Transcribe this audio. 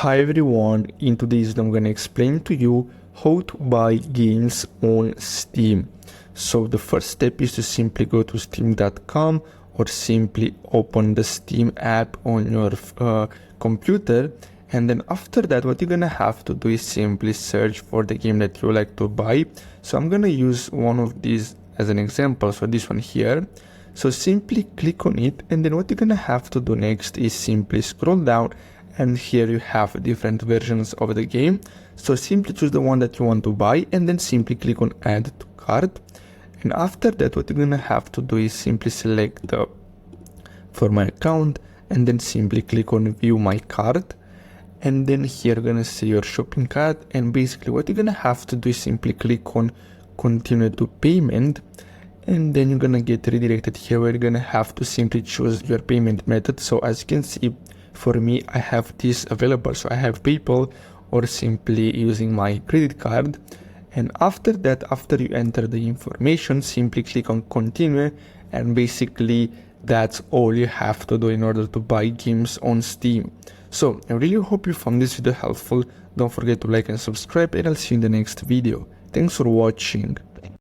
Hi everyone, in today's video I'm gonna explain to you how to buy games on Steam. So the first step is to simply go to steam.com or simply open the Steam app on your computer, and then after that what you're gonna have to do is simply search for the game that you like to buy. So I'm gonna use one of these as an example, so this one here. So simply click on it, and then what you're gonna have to do next is simply scroll down, and here you have different versions of the game. So simply choose the one that you want to buy and then simply click on add to cart. And after that what you're gonna have to do is simply select the for my account and then simply click on view my cart, and then here you're gonna see your shopping cart, and basically what you're gonna have to do is simply click on continue to payment, and then you're gonna get redirected here where you're gonna have to simply choose your payment method. So as you can see, for me I have this available, so I have PayPal or simply using my credit card. And after that, after you enter the information, simply click on continue, and basically that's all you have to do in order to buy games on Steam. So I really hope you found this video helpful. Don't forget to like and subscribe, and I'll see you in the next video. Thanks for watching.